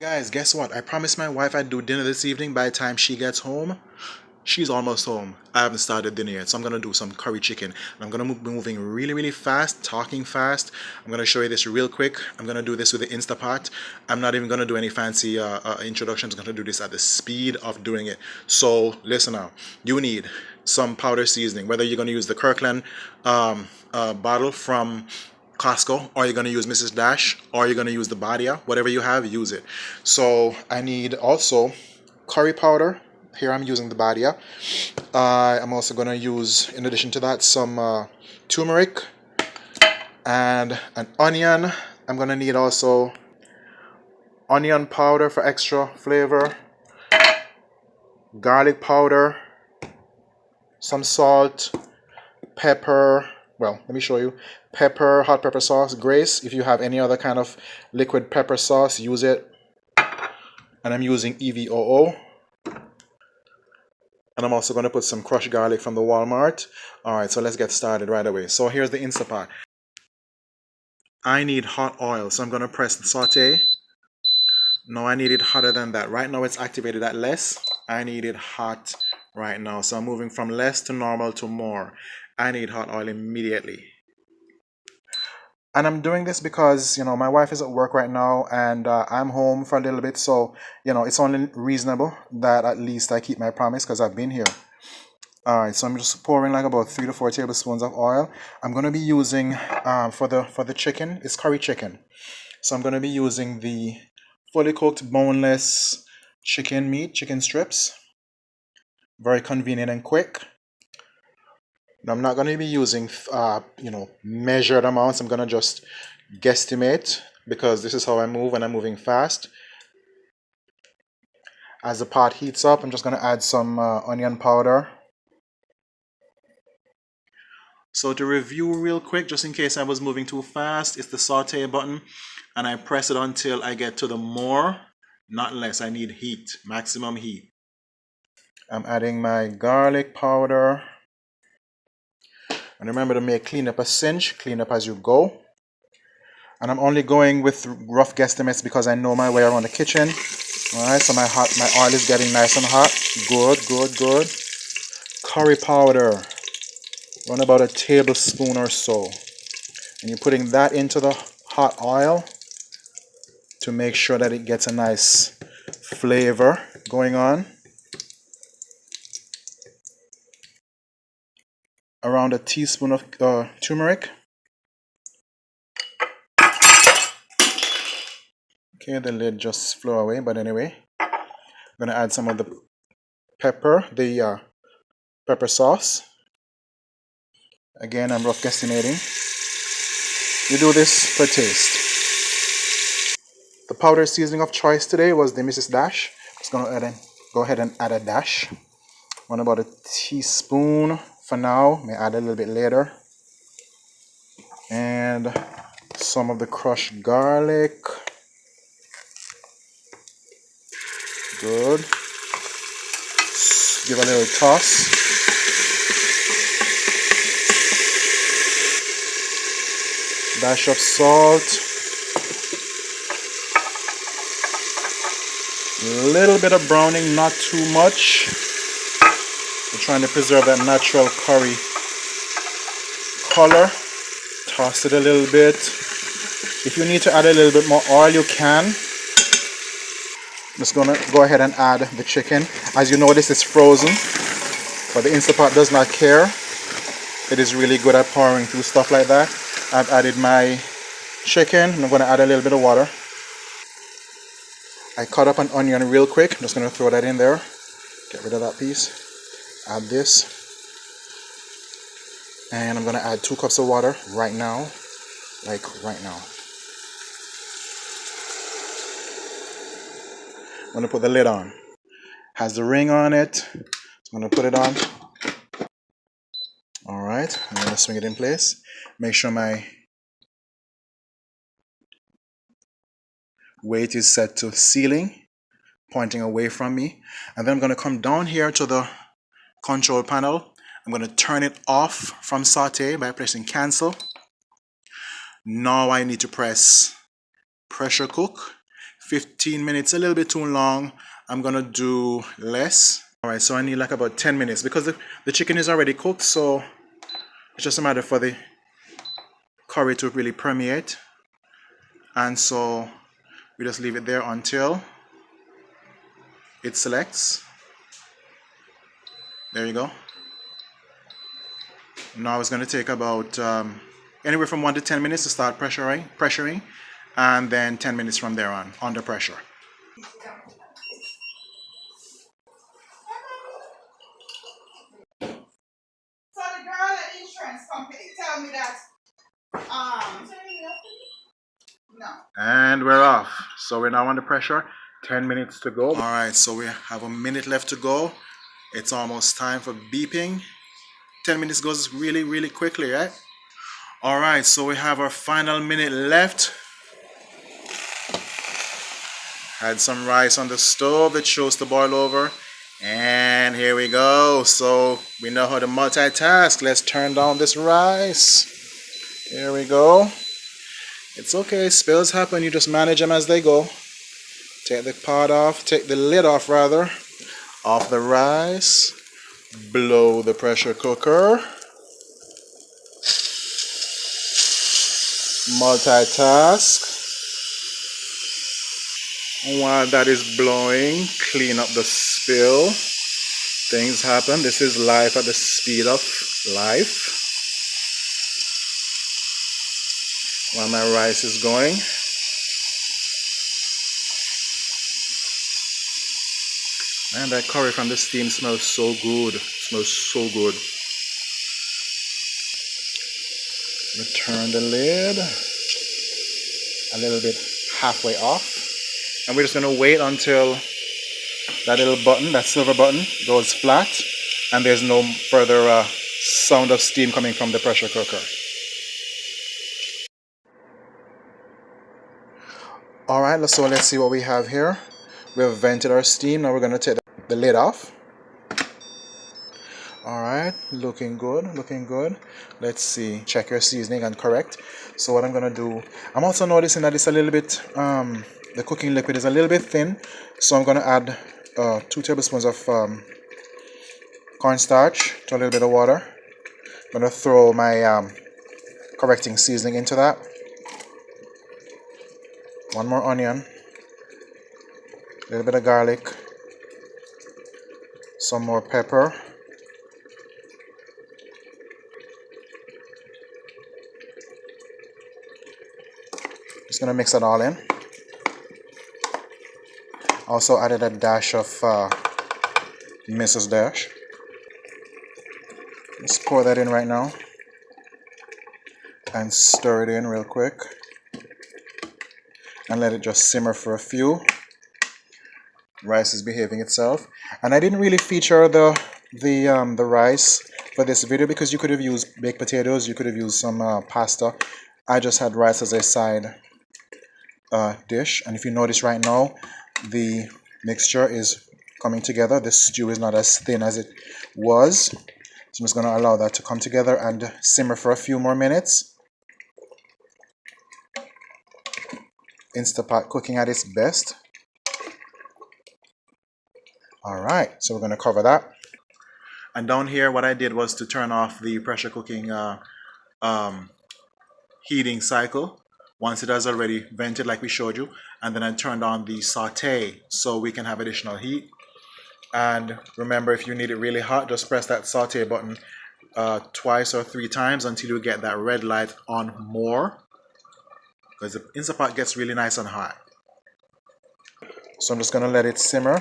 Guys, guess what? I promised my wife I'd do dinner this evening. By the time she gets home, she's almost home. I haven't started dinner yet, so I'm gonna do some curry chicken. And I'm gonna be moving really, really fast, talking fast. I'm gonna show you this real quick. I'm gonna do this with the Instapot. I'm not even gonna do any fancy introductions. I'm gonna do this at the speed of doing it. So listen now. You need some powder seasoning. Whether you're gonna use the Kirkland bottle from Costco, or you're going to use Mrs. Dash, or you're going to use the Badia, whatever you have, use it. So I need also curry powder. Here I'm using the Badia. I'm also going to use, in addition to that, some turmeric and an onion. I'm going to need also onion powder for extra flavor, garlic powder, some salt, pepper. Well, let me show you. Pepper, hot pepper sauce, Grace. If you have any other kind of liquid pepper sauce, use it. And I'm using EVOO. And I'm also going to put some crushed garlic from the Walmart. Alright, so let's get started right away. So here's the Instapot. I need hot oil, so I'm going to press the saute. No, I need it hotter than that. Right now it's activated at less. I need it hot right now. So I'm moving from less to normal to more. I need hot oil immediately. And I'm doing this because, my wife is at work right now and I'm home for a little bit. So, it's only reasonable that at least I keep my promise because I've been here. All right, so I'm just pouring like about 3 to 4 tablespoons of oil. I'm going to be using, for the chicken, it's curry chicken. So I'm going to be using the fully cooked boneless chicken meat, chicken strips. Very convenient and quick. Now, I'm not going to be using, measured amounts. I'm going to just guesstimate because this is how I move when I'm moving fast. As the pot heats up, I'm just going to add some onion powder. So to review real quick, just in case I was moving too fast, it's the saute button and I press it until I get to the more, not less. I need heat, maximum heat. I'm adding my garlic powder. And remember to make cleanup a cinch, clean up as you go. And I'm only going with rough guesstimates because I know my way around the kitchen. Alright, so my oil is getting nice and hot. Good, good, good. Curry powder. Run about a tablespoon or so. And you're putting that into the hot oil to make sure that it gets a nice flavor going on. Around a teaspoon of turmeric. Okay, the lid just flew away, but anyway. I'm going to add some of the pepper, the pepper sauce. Again, I'm rough guesstimating. You do this for taste. The powder seasoning of choice today was the Mrs. Dash. Just going to go ahead and add a dash. One about a teaspoon for now. May add a little bit later. And some of the crushed garlic. Good. Give a little toss. Dash of salt. A little bit of browning, not too much. We're trying to preserve that natural curry color. Toss it a little bit. If you need to add a little bit more oil, you can. Just gonna go ahead and add the chicken. As you know, this is frozen, but the Instapot does not care. It is really good at pouring through stuff like that. I've added my chicken and I'm gonna add a little bit of water. I cut up an onion real quick. I'm just gonna throw that in there. Get rid of that piece. Add this. And I'm gonna add 2 cups of water right now. Like right now. I'm gonna put the lid on. Has the ring on it. So I'm gonna put it on. Alright, I'm gonna swing it in place. Make sure my weight is set to ceiling, pointing away from me. And then I'm gonna come down here to the control panel. I'm gonna turn it off from saute by pressing cancel. Now I need to press pressure cook, 15 minutes, a little bit too long. I'm gonna do less. All right, so I need like about 10 minutes because the chicken is already cooked, so it's just a matter for the curry to really permeate. And so we just leave it there until it selects. There you go. Now it's going to take about anywhere from 1 to 10 minutes to start pressuring, and then 10 minutes from there on under pressure. So the girl at the insurance company tell me that no. And we're off. So we're now under pressure. 10 minutes to go. All right, so we have a minute left to go. It's almost time for beeping. 10 minutes goes really, really quickly, right? All right, so we have our final minute left. Had some rice on the stove that chose to boil over. And here we go. So we know how to multitask. Let's turn down this rice. Here we go. It's okay, spills happen. You just manage them as they go. Take the pot off, take the lid off rather, off the rice. Blow the pressure cooker. Multitask. While that is blowing, clean up the spill. Things happen. This is life at the speed of life. While my rice is going. Man, that curry from the steam smells so good. It smells so good. Turn the lid a little bit halfway off. And we're just going to wait until that little button, that silver button, goes flat. And there's no further sound of steam coming from the pressure cooker. Alright, so let's see what we have here. We have vented our steam. Now we're going to take the lid off. Alright, looking good, looking good. Let's see, check your seasoning and correct. So what I'm going to do, I'm also noticing that it's a little bit, the cooking liquid is a little bit thin. So I'm going to add 2 tablespoons of cornstarch to a little bit of water. I'm going to throw my correcting seasoning into that. 1 more onion. A little bit of garlic. Some more pepper. Just gonna mix it all in. Also added a dash of Mrs. Dash. Let's pour that in right now and stir it in real quick and let it just simmer for a few. Rice is behaving itself, and I didn't really feature the rice for this video because you could have used baked potatoes, you could have used some pasta. I just had rice as a side dish, and if you notice right now, the mixture is coming together. The stew is not as thin as it was, so I'm just going to allow that to come together and simmer for a few more minutes. Instapot cooking at its best. Alright, so we're going to cover that. And down here what I did was to turn off the pressure cooking heating cycle once it has already vented like we showed you, and then I turned on the saute so we can have additional heat. And remember, if you need it really hot, just press that saute button twice or 3 times until you get that red light on more, because the Instapot gets really nice and hot. So I'm just going to let it simmer.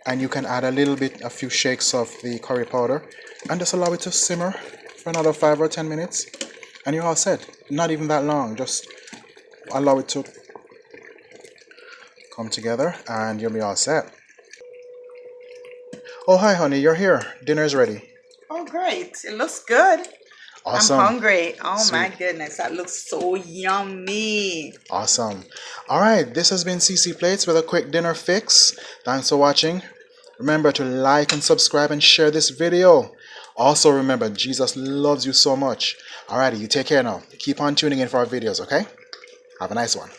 And you can add a few shakes of the curry powder and just allow it to simmer for another 5 or 10 minutes. And you're all set. Not even that long. Just allow it to come together and you'll be all set. Oh, hi, honey. You're here. Dinner's ready. Oh, great. It looks good. Awesome. I'm hungry. Oh, Sweet. my goodness. That looks so yummy. Awesome. All right. This has been CC.Plates with a quick dinner fix. Thanks for watching. Remember to like and subscribe and share this video. Also remember, Jesus loves you so much. Alrighty, you take care now. Keep on tuning in for our videos, okay? Have a nice one.